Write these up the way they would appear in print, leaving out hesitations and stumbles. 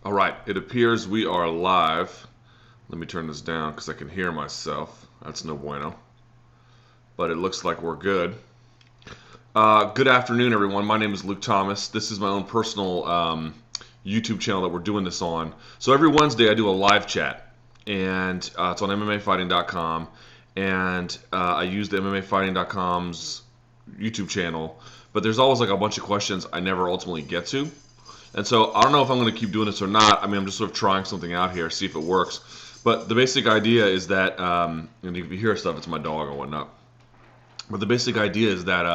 All right, it appears we are live. Let me turn this down because I can hear myself. That's no bueno. But it looks like we're good. Good afternoon, everyone. My name is Luke Thomas. This is my own personal YouTube channel that we're doing this on. So every Wednesday I do a live chat, and it's on MMAfighting.com. And I use the MMAfighting.com's YouTube channel. But there's always like a bunch of questions I never ultimately get to. And so I don't know if I'm going to keep doing this or not. I mean, I'm just sort of trying something out here, see if it works. But the basic idea is that, and if you hear stuff, it's my dog or whatnot. But the basic idea is that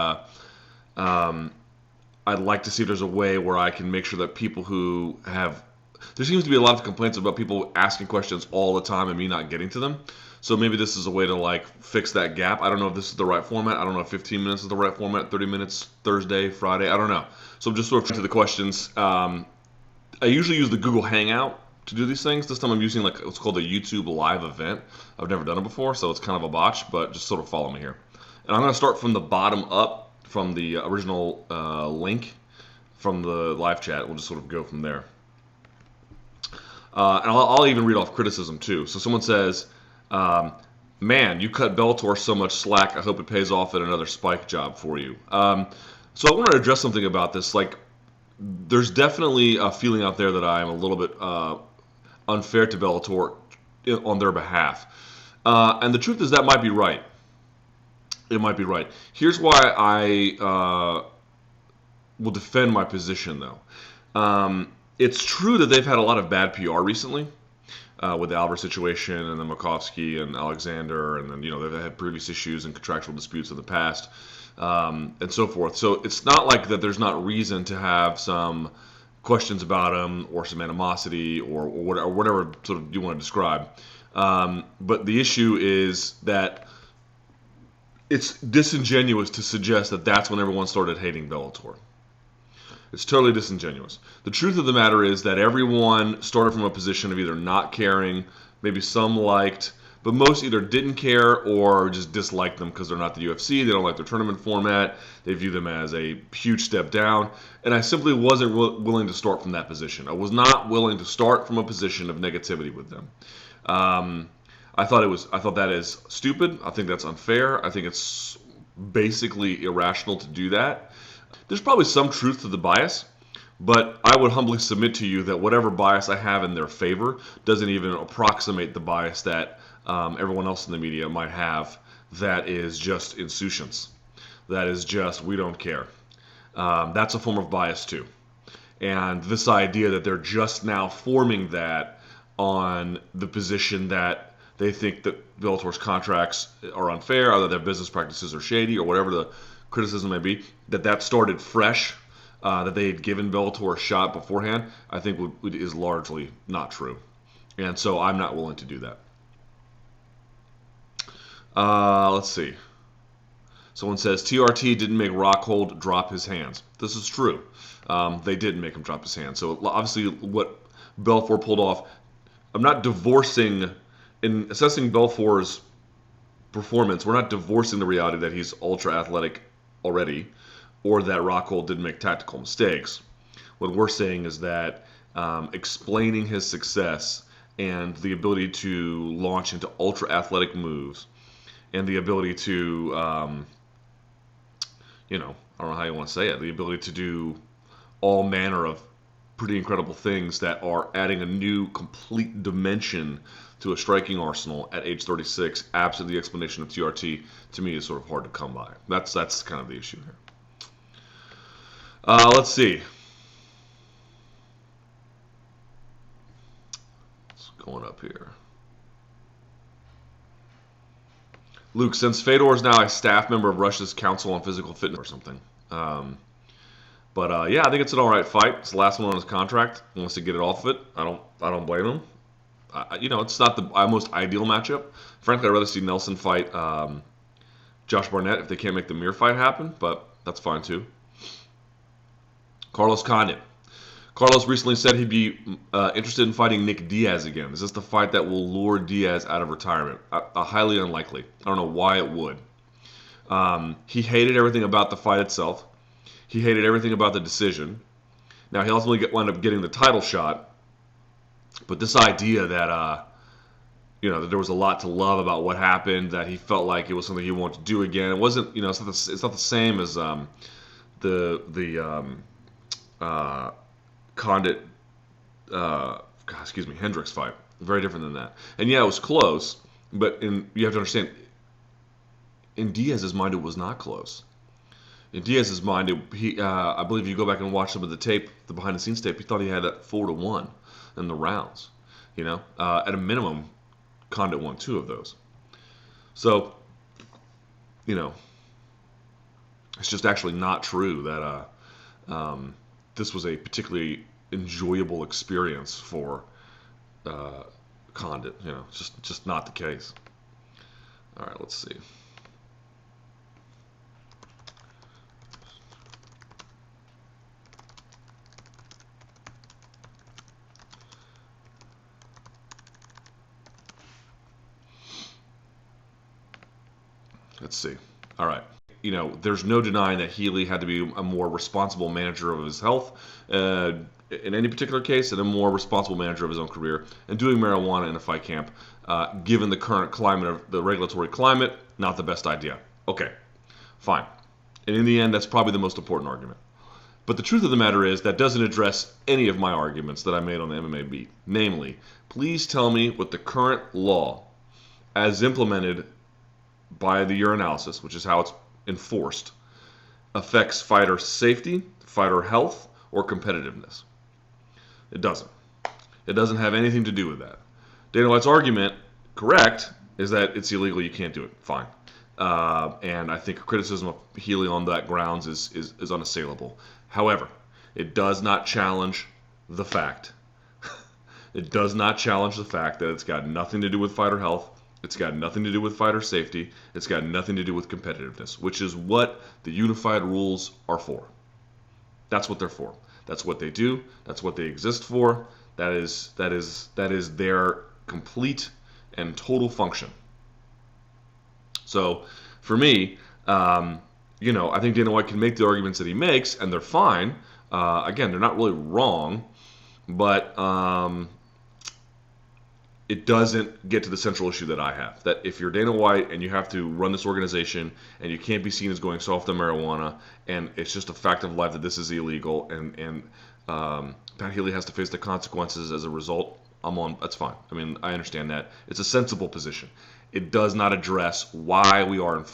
I'd like to see if there's a way where I can make sure that people who have... There seems to be a lot of complaints about people asking questions all the time and me not getting to them. So maybe this is a way to like fix that gap. I don't know if this is the right format. I don't know if 15 minutes is the right format, 30 minutes, Thursday, Friday. I don't know. So I'm just sort of to the questions. I usually use the Google Hangout to do these things. This time I'm using like what's called a YouTube live event. I've never done it before, so it's kind of a botch, but just sort of follow me here. And I'm going to start from the bottom up, from the original link from the live chat. We'll just sort of go from there. And I'll even read off criticism too. So someone says, man, you cut Bellator so much slack. I hope it pays off at another spike job for you. So I want to address something about this. Like, there's definitely a feeling out there that I am a little bit unfair to Bellator on their behalf. And the truth is that might be right. It might be right. Here's why I will defend my position, though. It's true that they've had a lot of bad PR recently with the Albert situation and then Makovsky and Alexander, and then they've had previous issues and contractual disputes in the past, and so forth. So it's not like that there's not reason to have some questions about them or some animosity or whatever sort of you want to describe. But the issue is that it's disingenuous to suggest that that's when everyone started hating Bellator. It's totally disingenuous. The truth of the matter is that everyone started from a position of either not caring, maybe some liked, but most either didn't care or just disliked them because they're not the UFC, they don't like their tournament format, they view them as a huge step down, and I simply wasn't willing to start from that position. I was not willing to start from a position of negativity with them. I thought that is stupid. I think that's unfair. I think it's basically irrational to do that. There's probably some truth to the bias, but I would humbly submit to you that whatever bias I have in their favor doesn't even approximate the bias that everyone else in the media might have that is just insouciance. That is just, we don't care. That's a form of bias too. And this idea that they're just now forming that on the position that they think that Bellator's contracts are unfair, or that their business practices are shady, or whatever the criticism may be, that started fresh, that they had given Bellator a shot beforehand, I think is largely not true. And so I'm not willing to do that. Let's see. Someone says, TRT didn't make Rockhold drop his hands. This is true. They didn't make him drop his hands. So obviously what Bellator pulled off, I'm not divorcing, in assessing Bellator's performance, we're not divorcing the reality that he's ultra athletic already, or that Rockhold didn't make tactical mistakes. What we're saying is that explaining his success and the ability to launch into ultra athletic moves and the ability to, I don't know how you want to say it, the ability to do all manner of pretty incredible things that are adding a new complete dimension to a striking arsenal at age 36, absent the explanation of TRT, to me is sort of hard to come by. That's kind of the issue here. Let's see. What's going up here? Luke, since Fedor is now a staff member of Russia's Council on Physical Fitness or something. But yeah, I think it's an all right fight. It's the last one on his contract. He wants to get it off of it. I don't blame him. It's not the most ideal matchup. Frankly, I'd rather see Nelson fight Josh Barnett if they can't make the Mir fight happen, but that's fine too. Carlos Condit. Carlos recently said he'd be interested in fighting Nick Diaz again. Is this the fight that will lure Diaz out of retirement? Highly unlikely. I don't know why it would. He hated everything about the fight itself. He hated everything about the decision. Now, he ultimately wound up getting the title shot, But this idea that that there was a lot to love about what happened, that he felt like it was something he wanted to do again. It wasn't, it's not the same as the Condit, Hendricks fight. Very different than that. And yeah, it was close, but you have to understand, in Diaz's mind, it was not close. In Diaz's mind, I believe if you go back and watch some of the tape, the behind-the-scenes tape, he thought he had it 4-1 in the rounds. At a minimum, Condit won 2 of those. So, it's just actually not true that this was a particularly enjoyable experience for Condit. It's just not the case. All right, let's see. Let's see. All right. There's no denying that Healy had to be a more responsible manager of his health in any particular case, and a more responsible manager of his own career. And doing marijuana in a fight camp, given the current climate of the regulatory climate, not the best idea. Okay, fine. And in the end, that's probably the most important argument. But the truth of the matter is that doesn't address any of my arguments that I made on the MMA beat. Namely, please tell me what the current law, as implemented by the urinalysis, which is how it's enforced, affects fighter safety, fighter health, or competitiveness. It doesn't. It doesn't have anything to do with that. Dana White's argument, correct, is that it's illegal, you can't do it. Fine. And I think criticism of Healy on that grounds is unassailable. However, it does not challenge the fact. It does not challenge the fact that it's got nothing to do with fighter health. It's got nothing to do with fighter safety. It's got nothing to do with competitiveness, which is what the unified rules are for. That's what they're for. That's what they do. That's what they exist for. That is their complete and total function. So, for me, I think Dana White can make the arguments that he makes, and they're fine. Again, they're not really wrong, but it doesn't get to the central issue that I have. That if you're Dana White and you have to run this organization and you can't be seen as going soft on marijuana, and it's just a fact of life that this is illegal, and Pat Healy has to face the consequences as a result, that's fine. I mean, I understand that. It's a sensible position. It does not address why we are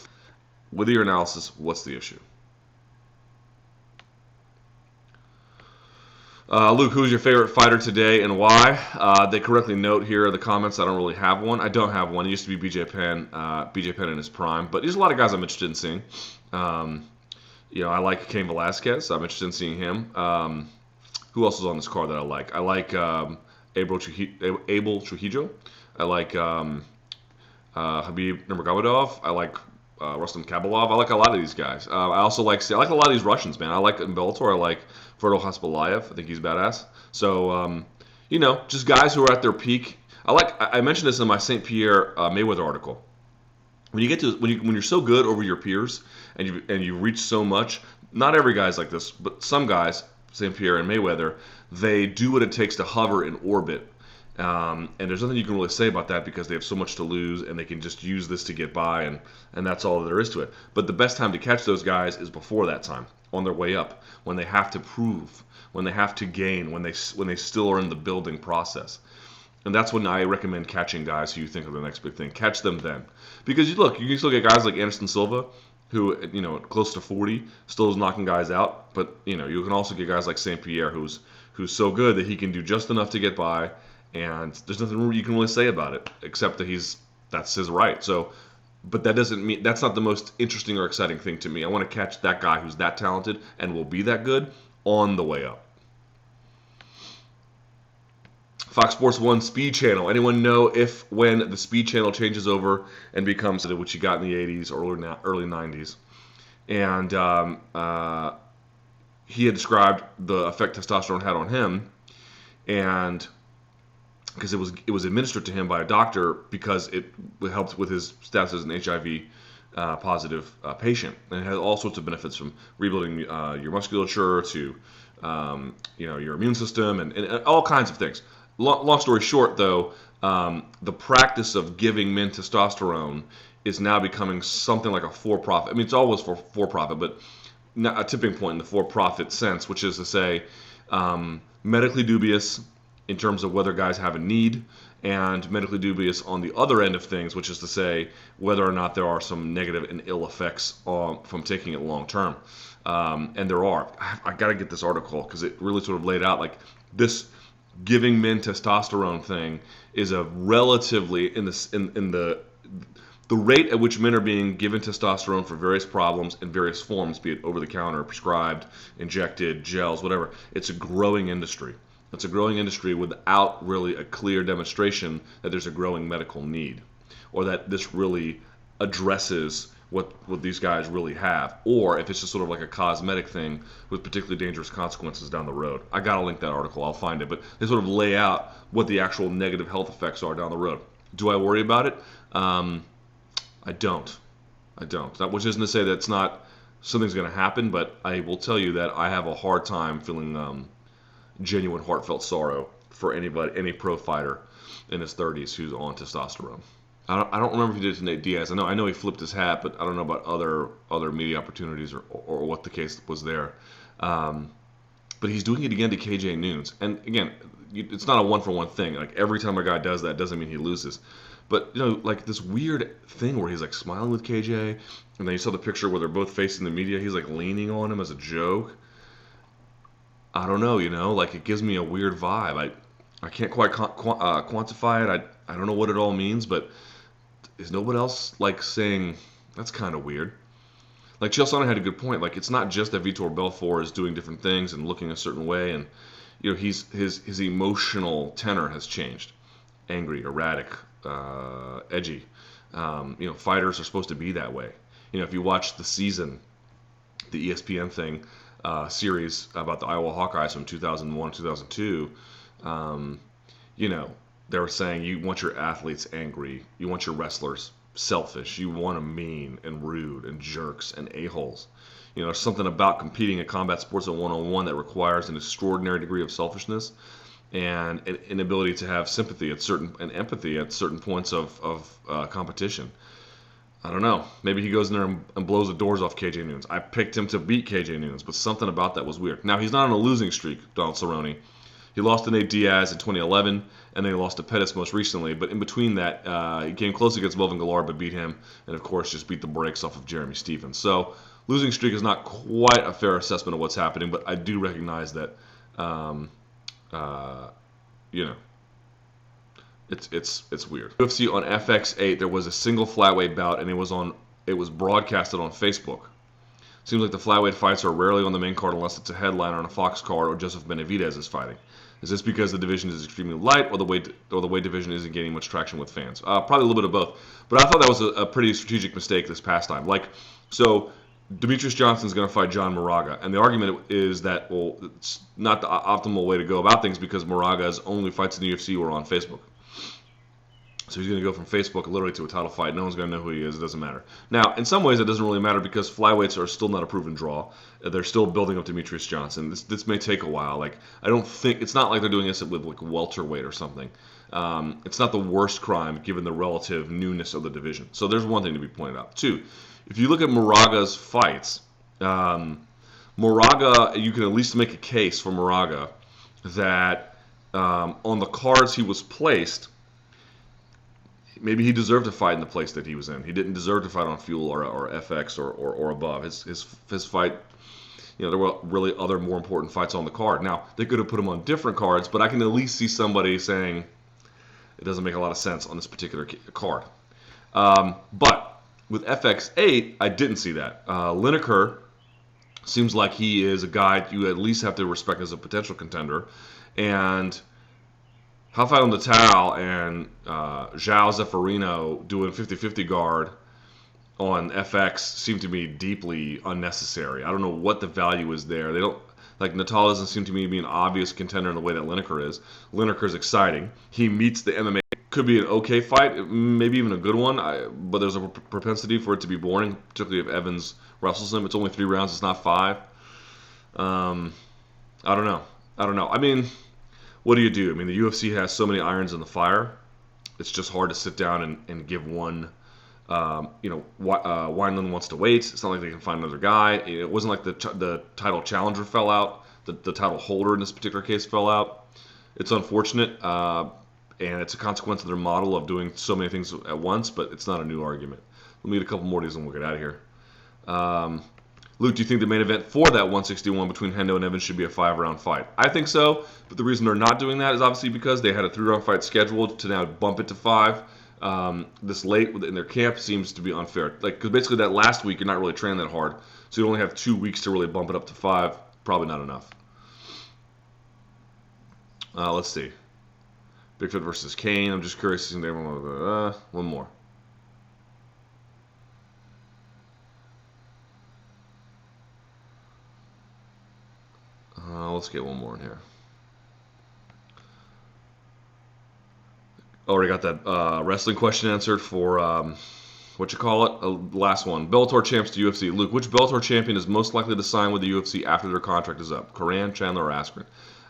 with your analysis. What's the issue? Luke, who's your favorite fighter today and why? They correctly note here in the comments I don't really have one. I don't have one. It used to be BJ Penn in his prime. But there's a lot of guys I'm interested in seeing. I like Cain Velasquez. I'm interested in seeing him. Who else is on this card that I like? I like Abel Trujillo. I like Habib Nurmagomedov. I like Rustam Kabalov. I like a lot of these guys. I also like a lot of these Russians, man. I like in Bellator. I like Fedor Hasbulayev. I think he's badass. So, just guys who are at their peak. I mentioned this in my St. Pierre Mayweather article. When you get to when you're so good over your peers and you reach so much, not every guy's like this, but some guys, St. Pierre and Mayweather, they do what it takes to hover in orbit. And there's nothing you can really say about that because they have so much to lose and they can just use this to get by, and that's all there is to it. But the best time to catch those guys is before that time, on their way up, when they have to prove, when they have to gain, when they still are in the building process. And that's when I recommend catching guys who you think are the next big thing. Catch them then. Because you can still get guys like Anderson Silva, who, close to 40, still is knocking guys out. But, you can also get guys like St. Pierre, who's so good that he can do just enough to get by. And there's nothing you can really say about it, except that that's his right. So, but that doesn't mean that's not the most interesting or exciting thing to me. I want to catch that guy who's that talented and will be that good on the way up. Fox Sports 1 Speed Channel. Anyone know when the Speed Channel changes over and becomes which you got in the 80s or early 90s? And he had described the effect testosterone had on him, and because it was administered to him by a doctor because it helped with his status as an HIV positive patient, and it has all sorts of benefits from rebuilding your musculature to your immune system and all kinds of things. long story short, though, the practice of giving men testosterone is now becoming something like a for-profit. I mean, it's always for-profit, but a tipping point in the for-profit sense, which is to say, medically dubious in terms of whether guys have a need, and medically dubious on the other end of things, which is to say whether or not there are some negative and ill effects from taking it long term. And there are. I got to get this article because it really sort of laid out like this giving men testosterone thing is a relatively in the rate at which men are being given testosterone for various problems in various forms, be it over the counter, prescribed, injected, gels, whatever. It's a growing industry. It's a growing industry without really a clear demonstration that there's a growing medical need, or that this really addresses what these guys really have, or if it's just sort of like a cosmetic thing with particularly dangerous consequences down the road. I gotta link that article. I'll find it, but they sort of lay out what the actual negative health effects are down the road. Do I worry about it? I don't. Which isn't to say that it's not something's going to happen, but I will tell you that I have a hard time feeling genuine, heartfelt sorrow for any pro fighter in his 30s who's on testosterone. I don't remember if he did it to Nate Diaz. I know he flipped his hat, but I don't know about other media opportunities or what the case was there. But he's doing it again to KJ Noons, and again, it's not a one-for-one thing. Like every time a guy does that, doesn't mean he loses. But like this weird thing where he's like smiling with KJ, and then you saw the picture where they're both facing the media. He's like leaning on him as a joke. I don't know, like it gives me a weird vibe. I can't quite quantify it. I don't know what it all means, but is nobody else like saying that's kind of weird? Like Chael Sonnen had a good point. Like it's not just that Vitor Belfort is doing different things and looking a certain way, and his emotional tenor has changed, angry, erratic, edgy. Fighters are supposed to be that way. If you watch the season, the ESPN thing series about the Iowa Hawkeyes from 2001, 2002, they were saying you want your athletes angry, you want your wrestlers selfish, you want them mean and rude and jerks and a-holes. There's something about competing in combat sports at one-on-one that requires an extraordinary degree of selfishness and an inability to have sympathy and empathy at certain points of competition. I don't know. Maybe he goes in there and blows the doors off KJ Noons. I picked him to beat KJ Noons, but something about that was weird. Now, he's not on a losing streak, Donald Cerrone. He lost to Nate Diaz in 2011, and then he lost to Pettis most recently. But in between that, he came close against Melvin Gillard, but beat him, and of course just beat the brakes off of Jeremy Stephens. So losing streak is not quite a fair assessment of what's happening, but I do recognize that, it's weird. UFC on FX8, there was a single flyweight bout, and it was broadcasted on Facebook. Seems like the flyweight fights are rarely on the main card unless it's a headliner on a Fox card or Joseph Benavidez is fighting. Is this because the division is extremely light, or the weight division isn't gaining much traction with fans? Probably a little bit of both. But I thought that was a pretty strategic mistake this past time. So Demetrius Johnson's going to fight John Moraga, and the argument is that it's not the optimal way to go about things because Moraga's only fights in the UFC were on Facebook. So he's going to go from Facebook literally to a title fight. No one's going to know who he is. It doesn't matter. Now, in some ways, it doesn't really matter because flyweights are still not a proven draw. They're still building up Demetrius Johnson. This may take a while. I don't think it's not like they're doing this with welterweight or something. It's not the worst crime given the relative newness of the division. So there's one thing to be pointed out. Two, if you look at Moraga's fights, Moraga, you can at least make a case for Moraga that on the cards he was placed. Maybe he deserved to fight in the place that he was in. He didn't deserve to fight on Fuel or FX or above. His fight, there were really other more important fights on the card. Now, they could have put him on different cards, but I can at least see somebody saying it doesn't make a lot of sense on this particular card. But with FX8, I didn't see that. Lineker seems like he is a guy you at least have to respect as a potential contender. And Rafael Natal and João Zeferino doing 50-50 guard on FX seem to me deeply unnecessary. I don't know what the value is there. They don't Natal doesn't seem to me to be an obvious contender in the way that Lineker is. Lineker's exciting. He meets the MMA. Could be an okay fight, maybe even a good one, but there's a propensity for it to be boring, particularly if Evans wrestles him. It's only 3 rounds. It's not 5. I don't know. I mean, what do you do? I mean, the UFC has so many irons in the fire. It's just hard to sit down and give one. Wineland wants to wait. It's not like they can find another guy. It wasn't like the title challenger fell out. The title holder in this particular case fell out. It's unfortunate, and it's a consequence of their model of doing so many things at once, but it's not a new argument. Let me get a couple more of these and we'll get out of here. Luke, do you think the main event for that 161 between Hendo and Evans should be a 5-round fight? I think so, but the reason they're not doing that is obviously because they had a 3-round fight scheduled to now bump it to 5. This late in their camp seems to be unfair. Because basically that last week you're not really training that hard, so you only have 2 weeks to really bump it up to 5. Probably not enough. Let's see. Bigfoot versus Kane. I'm just curious. One more. Let's get one more in here. Already got that wrestling question answered for what you call it. Last one. Bellator champs to UFC. Luke, which Bellator champion is most likely to sign with the UFC after their contract is up? Coran, Chandler, or Askren?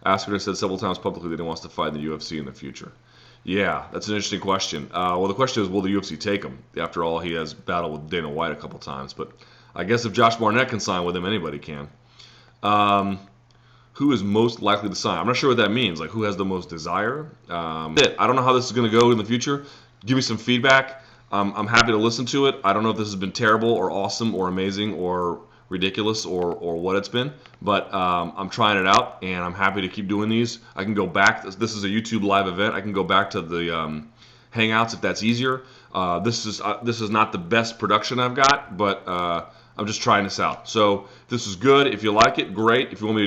Askren has said several times publicly that he wants to fight in the UFC in the future. Yeah, that's an interesting question. Well, the question is, will the UFC take him? After all, he has battled with Dana White a couple times. But I guess if Josh Barnett can sign with him, anybody can. Who is most likely to sign? I'm not sure what that means. Like, who has the most desire? I don't know how this is going to go in the future. Give me some feedback. I'm happy to listen to it. I don't know if this has been terrible or awesome or amazing or ridiculous or what it's been, but I'm trying it out, and I'm happy to keep doing these. I can go back. This is a YouTube live event. I can go back to the Hangouts if that's easier. This is not the best production I've got, but I'm just trying this out. So this is good. If you like it, great. If you want me to do